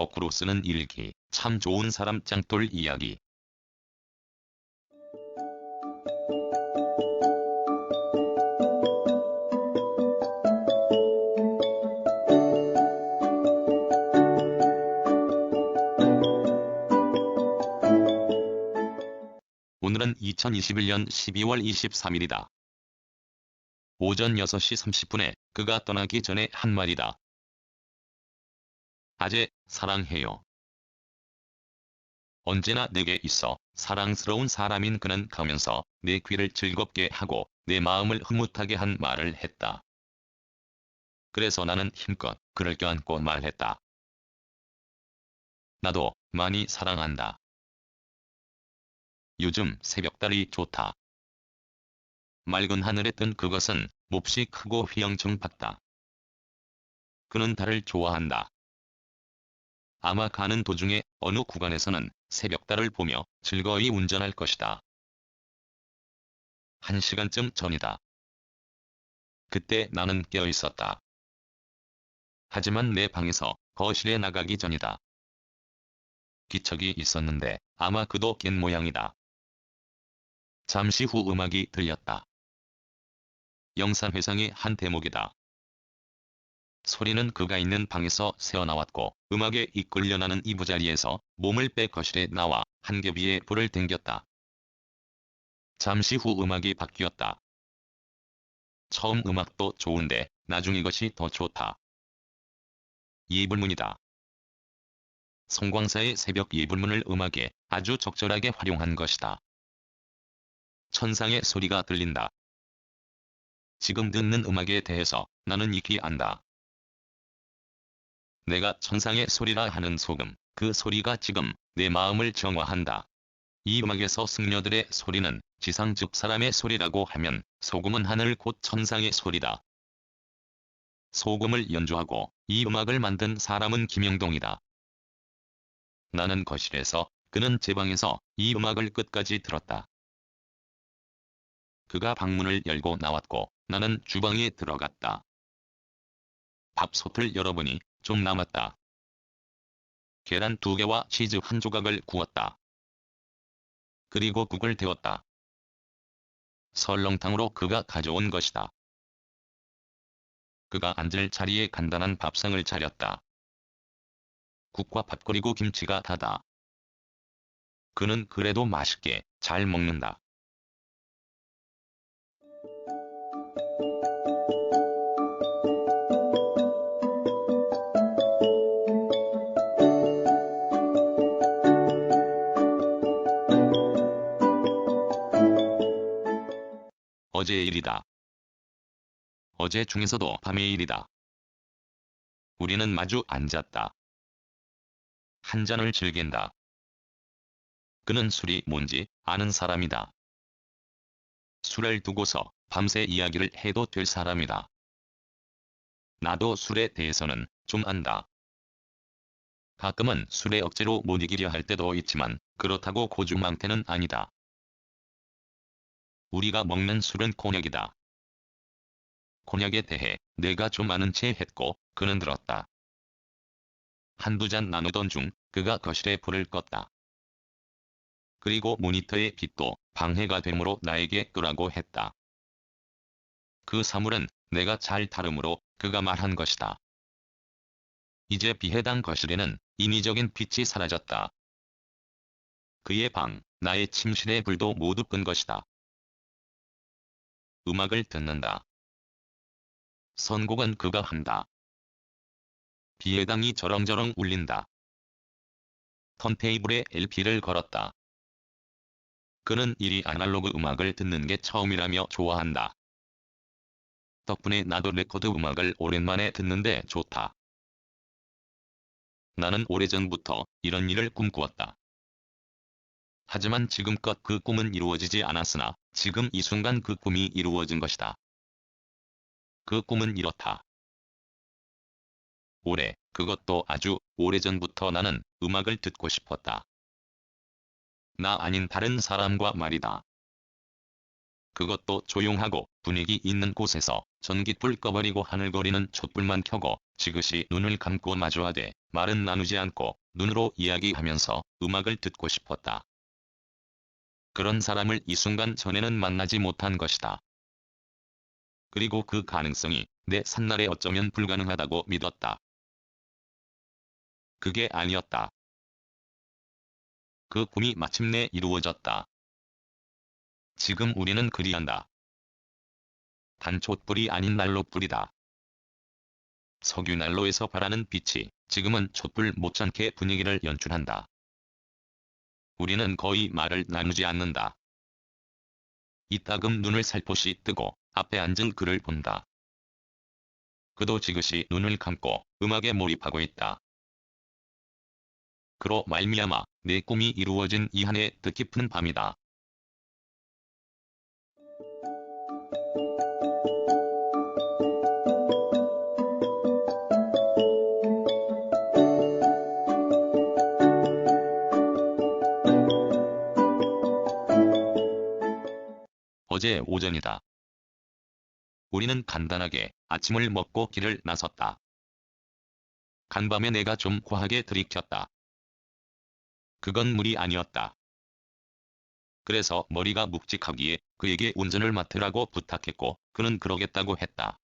거꾸로 쓰는 일기. 참 좋은 사람 짱돌 이야기. 오늘은 2021년 12월 23일이다. 오전 6시 30분에 그가 떠나기 전에 한 말이다. 아재, 사랑해요. 언제나 내게 있어 사랑스러운 사람인 그는 가면서 내 귀를 즐겁게 하고 내 마음을 흐뭇하게 한 말을 했다. 그래서 나는 힘껏 그를 껴안고 말했다. 나도 많이 사랑한다. 요즘 새벽달이 좋다. 맑은 하늘에 뜬 그것은 몹시 크고 휘영청 같다. 그는 달을 좋아한다. 아마 가는 도중에 어느 구간에서는 새벽달을 보며 즐거이 운전할 것이다. 1시간쯤 전이다. 그때 나는 깨어 있었다. 하지만 내 방에서 거실에 나가기 전이다. 기척이 있었는데 아마 그도 깬 모양이다. 잠시 후 음악이 들렸다. 영상회상의 한 대목이다. 소리는 그가 있는 방에서 새어나왔고 음악에 이끌려 나는 이부자리에서 몸을 빼 거실에 나와 한겹이에 불을 댕겼다. 잠시 후 음악이 바뀌었다. 처음 음악도 좋은데 나중 이것이 더 좋다. 예불문이다. 송광사의 새벽 예불문을 음악에 아주 적절하게 활용한 것이다. 천상의 소리가 들린다. 지금 듣는 음악에 대해서 나는 익히 안다. 내가 천상의 소리라 하는 소금, 그 소리가 지금 내 마음을 정화한다. 이 음악에서 승려들의 소리는 지상 즉 사람의 소리라고 하면 소금은 하늘 곧 천상의 소리다. 소금을 연주하고 이 음악을 만든 사람은 김영동이다. 나는 거실에서, 그는 제 방에서 이 음악을 끝까지 들었다. 그가 방문을 열고 나왔고 나는 주방에 들어갔다. 밥솥을 열어보니 좀 남았다. 계란 2개와 치즈 1조각을 구웠다. 그리고 국을 데웠다. 설렁탕으로 그가 가져온 것이다. 그가 앉을 자리에 간단한 밥상을 차렸다. 국과 밥 그리고 김치가 다다. 그는 그래도 맛있게 잘 먹는다. 어제의 일이다. 어제 중에서도 밤의 일이다. 우리는 마주 앉았다. 한 잔을 즐긴다. 그는 술이 뭔지 아는 사람이다. 술을 두고서 밤새 이야기를 해도 될 사람이다. 나도 술에 대해서는 좀 안다. 가끔은 술에 억지로 못 이기려 할 때도 있지만 그렇다고 고주망태는 아니다. 우리가 먹는 술은 곤약이다. 곤약에 대해 내가 좀 아는 체 했고 그는 들었다. 한두 잔 나누던 중 그가 거실에 불을 껐다. 그리고 모니터의 빛도 방해가 되므로 나에게 끄라고 했다. 그 사물은 내가 잘 다루므로 그가 말한 것이다. 이제 비해당 거실에는 인위적인 빛이 사라졌다. 그의 방, 나의 침실의 불도 모두 끈 것이다. 음악을 듣는다. 선곡은 그가 한다. 비해당이 저렁저렁 울린다. 턴테이블에 LP를 걸었다. 그는 이리 아날로그 음악을 듣는 게 처음이라며 좋아한다. 덕분에 나도 레코드 음악을 오랜만에 듣는데 좋다. 나는 오래전부터 이런 일을 꿈꾸었다. 하지만 지금껏 그 꿈은 이루어지지 않았으나 지금 이 순간 그 꿈이 이루어진 것이다. 그 꿈은 이렇다. 오래, 그것도 아주 오래전부터 나는 음악을 듣고 싶었다. 나 아닌 다른 사람과 말이다. 그것도 조용하고 분위기 있는 곳에서 전깃불 꺼버리고 하늘거리는 촛불만 켜고 지그시 눈을 감고 마주하되 말은 나누지 않고 눈으로 이야기하면서 음악을 듣고 싶었다. 그런 사람을 이 순간 전에는 만나지 못한 것이다. 그리고 그 가능성이 내 산날에 어쩌면 불가능하다고 믿었다. 그게 아니었다. 그 꿈이 마침내 이루어졌다. 지금 우리는 그리한다. 단 촛불이 아닌 난로불이다. 석유난로에서 발하는 빛이 지금은 촛불 못지않게 분위기를 연출한다. 우리는 거의 말을 나누지 않는다. 이따금 눈을 살포시 뜨고 앞에 앉은 그를 본다. 그도 지그시 눈을 감고 음악에 몰입하고 있다. 그로 말미암아 내 꿈이 이루어진 이 한 해 뜻깊은 밤이다. 어제 오전이다. 우리는 간단하게 아침을 먹고 길을 나섰다. 간밤에 내가 좀 과하게 들이켰다. 그건 물이 아니었다. 그래서 머리가 묵직하기에 그에게 운전을 맡으라고 부탁했고 그는 그러겠다고 했다.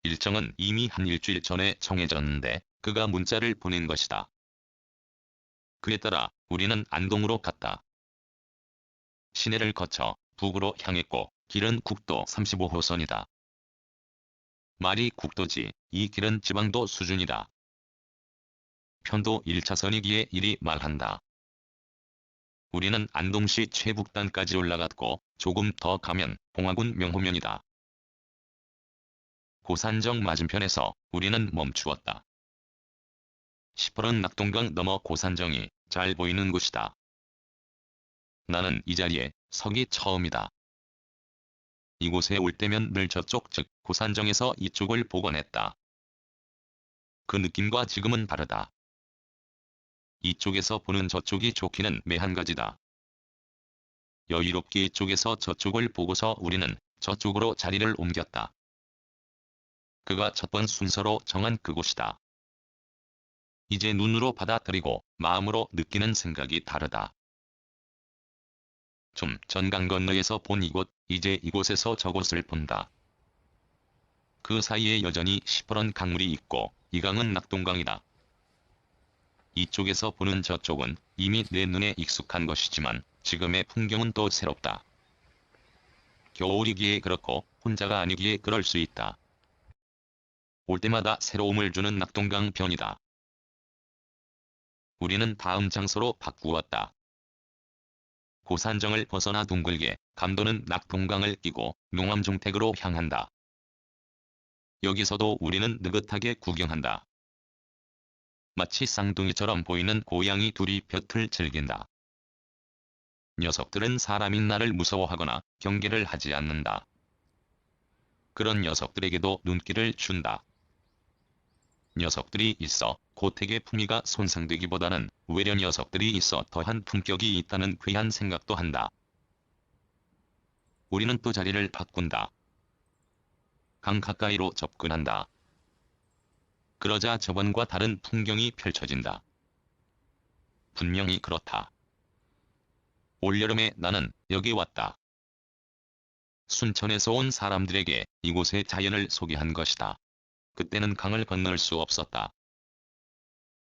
일정은 이미 한 일주일 전에 정해졌는데 그가 문자를 보낸 것이다. 그에 따라 우리는 안동으로 갔다. 시내를 거쳐 북으로 향했고 길은 국도 35호선이다. 말이 국도지 이 길은 지방도 수준이다. 편도 1차선이기에 이리 말한다. 우리는 안동시 최북단까지 올라갔고 조금 더 가면 봉화군 명호면이다. 고산정 맞은편에서 우리는 멈추었다. 시퍼런 낙동강 너머 고산정이 잘 보이는 곳이다. 나는 이 자리에 서기 처음이다. 이곳에 올 때면 늘 저쪽 즉 고산정에서 이쪽을 보곤 했다. 그 느낌과 지금은 다르다. 이쪽에서 보는 저쪽이 좋기는 매한 가지다. 여유롭게 이쪽에서 저쪽을 보고서 우리는 저쪽으로 자리를 옮겼다. 그가 첫 번 순서로 정한 그곳이다. 이제 눈으로 받아들이고 마음으로 느끼는 생각이 다르다. 좀 전 강 건너에서 본 이곳, 이제 이곳에서 저곳을 본다. 그 사이에 여전히 시퍼런 강물이 있고 이 강은 낙동강이다. 이쪽에서 보는 저쪽은 이미 내 눈에 익숙한 것이지만 지금의 풍경은 또 새롭다. 겨울이기에 그렇고 혼자가 아니기에 그럴 수 있다. 올 때마다 새로움을 주는 낙동강 변이다. 우리는 다음 장소로 바꾸었다. 고산정을 벗어나 둥글게 감도는 낙동강을 끼고 농암종택으로 향한다. 여기서도 우리는 느긋하게 구경한다. 마치 쌍둥이처럼 보이는 고양이 둘이 볕을 즐긴다. 녀석들은 사람인 나를 무서워하거나 경계를 하지 않는다. 그런 녀석들에게도 눈길을 준다. 녀석들이 있어 고택의 품위가 손상되기보다는 외려 녀석들이 있어 더한 품격이 있다는 괴한 생각도 한다. 우리는 또 자리를 바꾼다. 강 가까이로 접근한다. 그러자 저번과 다른 풍경이 펼쳐진다. 분명히 그렇다. 올여름에 나는 여기 왔다. 순천에서 온 사람들에게 이곳의 자연을 소개한 것이다. 그때는 강을 건널 수 없었다.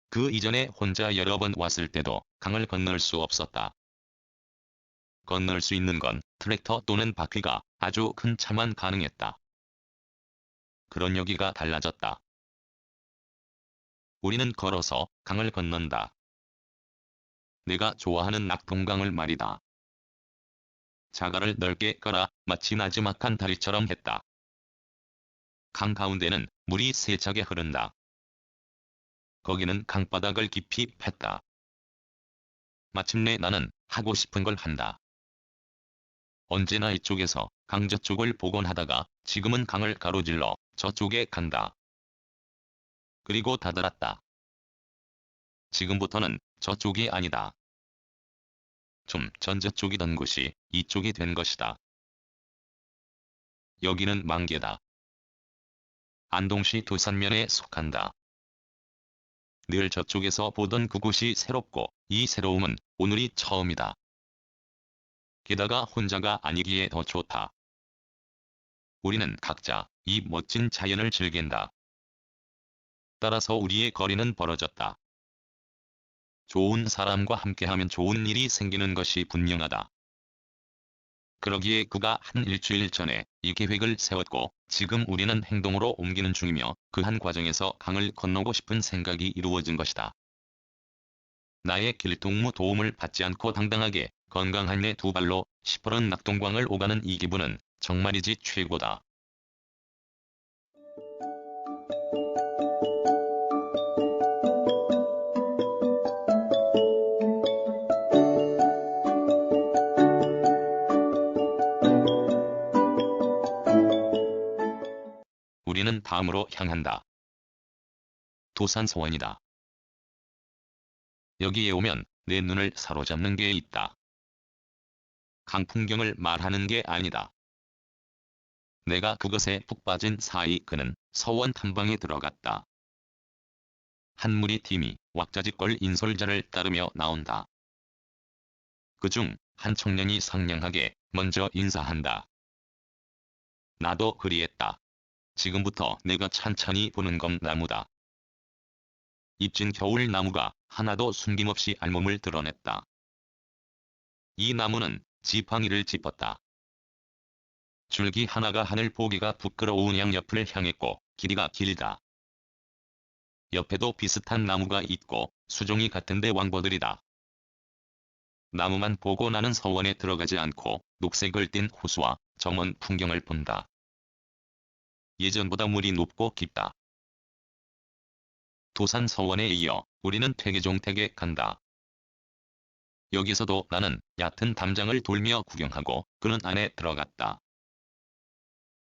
그 이전에 혼자 여러 번 왔을 때도 강을 건널 수 없었다. 건널 수 있는 건 트랙터 또는 바퀴가 아주 큰 차만 가능했다. 그런 여기가 달라졌다. 우리는 걸어서 강을 건넌다. 내가 좋아하는 낙동강을 말이다. 자갈을 넓게 깔아 마치 나지막한 다리처럼 했다. 강 가운데는 물이 세차게 흐른다. 거기는 강바닥을 깊이 팼다. 마침내 나는 하고 싶은 걸 한다. 언제나 이쪽에서 강 저쪽을 보곤 하다가 지금은 강을 가로질러 저쪽에 간다. 그리고 다다랐다. 지금부터는 저쪽이 아니다. 좀 전 저쪽이던 곳이 이쪽이 된 것이다. 여기는 만개다. 안동시 도산면에 속한다. 늘 저쪽에서 보던 그곳이 새롭고 이 새로움은 오늘이 처음이다. 게다가 혼자가 아니기에 더 좋다. 우리는 각자 이 멋진 자연을 즐긴다. 따라서 우리의 거리는 벌어졌다. 좋은 사람과 함께하면 좋은 일이 생기는 것이 분명하다. 그러기에 그가 한 일주일 전에 이 계획을 세웠고 지금 우리는 행동으로 옮기는 중이며 그 한 과정에서 강을 건너고 싶은 생각이 이루어진 것이다. 나의 길동무 도움을 받지 않고 당당하게 건강한 내 두 발로 시퍼런 낙동강을 오가는 이 기분은 정말이지 최고다. 우리는 다음으로 향한다. 도산서원이다. 여기에 오면 내 눈을 사로잡는 게 있다. 강풍경을 말하는 게 아니다. 내가 그것에 푹 빠진 사이 그는 서원 탐방에 들어갔다. 한무리 팀이 왁자지껄 인솔자를 따르며 나온다. 그중 한 청년이 상냥하게 먼저 인사한다. 나도 그리했다. 지금부터 내가 찬찬히 보는 건 나무다. 입진 겨울 나무가 하나도 숨김없이 알몸을 드러냈다. 이 나무는 지팡이를 짚었다. 줄기 하나가 하늘 보기가 부끄러운 양옆을 향했고 길이가 길다. 옆에도 비슷한 나무가 있고 수종이 같은데 왕버들이다. 나무만 보고 나는 서원에 들어가지 않고 녹색을 띤 호수와 정원 풍경을 본다. 예전보다 물이 높고 깊다. 도산 서원에 이어 우리는 퇴계종택에 간다. 여기서도 나는 얕은 담장을 돌며 구경하고 그는 안에 들어갔다.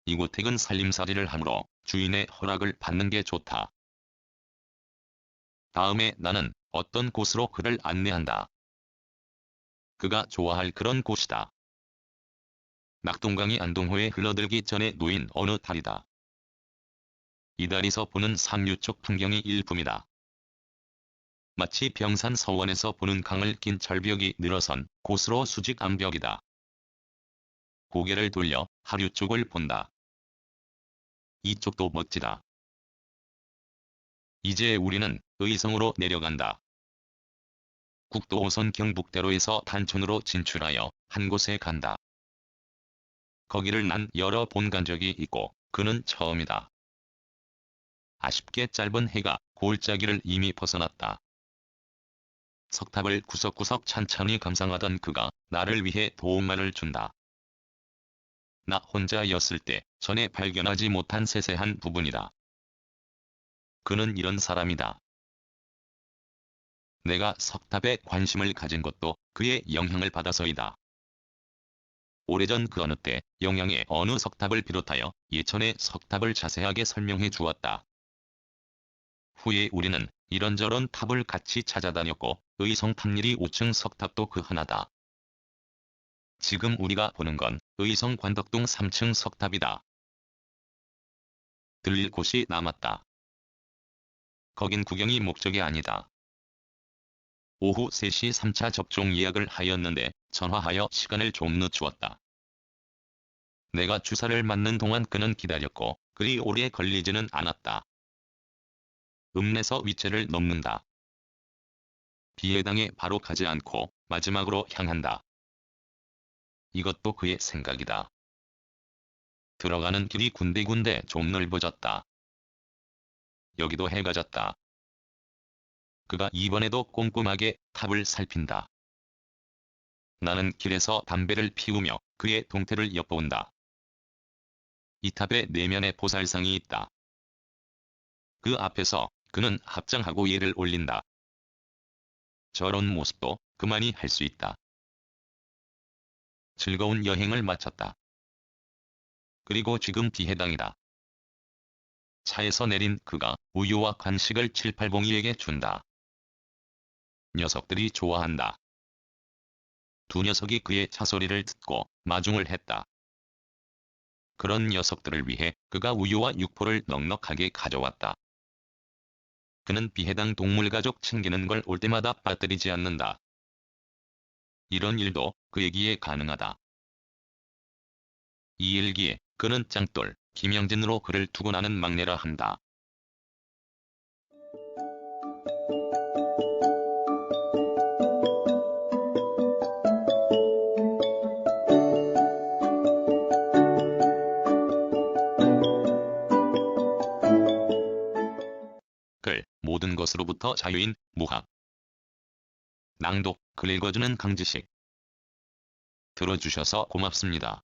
이곳택은 살림살이를 하므로 주인의 허락을 받는 게 좋다. 다음에 나는 어떤 곳으로 그를 안내한다. 그가 좋아할 그런 곳이다. 낙동강이 안동호에 흘러들기 전에 놓인 어느 다리다. 이 다리서 보는 상류 쪽 풍경이 일품이다. 마치 병산 서원에서 보는 강을 낀 절벽이 늘어선 곳으로 수직 암벽이다. 고개를 돌려 하류 쪽을 본다. 이쪽도 멋지다. 이제 우리는 의성으로 내려간다. 국도 5선 경북대로에서 단촌으로 진출하여 한 곳에 간다. 거기를 난 여러 번 간 적이 있고 그는 처음이다. 아쉽게 짧은 해가 골짜기를 이미 벗어났다. 석탑을 구석구석 찬찬히 감상하던 그가 나를 위해 도움말을 준다. 나 혼자였을 때 전에 발견하지 못한 세세한 부분이다. 그는 이런 사람이다. 내가 석탑에 관심을 가진 것도 그의 영향을 받아서이다. 오래전 그 어느 때 영양의 어느 석탑을 비롯하여 예천의 석탑을 자세하게 설명해 주었다. 후에 우리는 이런저런 탑을 같이 찾아다녔고 의성 탑일이 5층 석탑도 그 하나다. 지금 우리가 보는 건 의성 관덕동 3층 석탑이다. 들릴 곳이 남았다. 거긴 구경이 목적이 아니다. 오후 3시 3차 접종 예약을 하였는데 전화하여 시간을 좀 늦추었다. 내가 주사를 맞는 동안 그는 기다렸고 그리 오래 걸리지는 않았다. 읍내서 위채를 넘는다. 비해당에 바로 가지 않고 마지막으로 향한다. 이것도 그의 생각이다. 들어가는 길이 군데군데 좀 넓어졌다. 여기도 해가 졌다. 그가 이번에도 꼼꼼하게 탑을 살핀다. 나는 길에서 담배를 피우며 그의 동태를 엿본다. 이 탑의 내면에 보살상이 있다. 그 앞에서 그는 합장하고 예를 올린다. 저런 모습도 그만이 할 수 있다. 즐거운 여행을 마쳤다. 그리고 지금 비해당이다. 차에서 내린 그가 우유와 간식을 칠팔봉이에게 준다. 녀석들이 좋아한다. 두 녀석이 그의 차소리를 듣고 마중을 했다. 그런 녀석들을 위해 그가 우유와 육포를 넉넉하게 가져왔다. 그는 비해당 동물가족 챙기는 걸 올 때마다 빠뜨리지 않는다. 이런 일도 그에게 가능하다. 이 일기에 그는 짱돌 김영진으로 그를 두고 나는 막내라 한다. 글 모든 것으로부터 자유인 무학. 낭독 글 읽어주는 강지식. 들어주셔서 고맙습니다.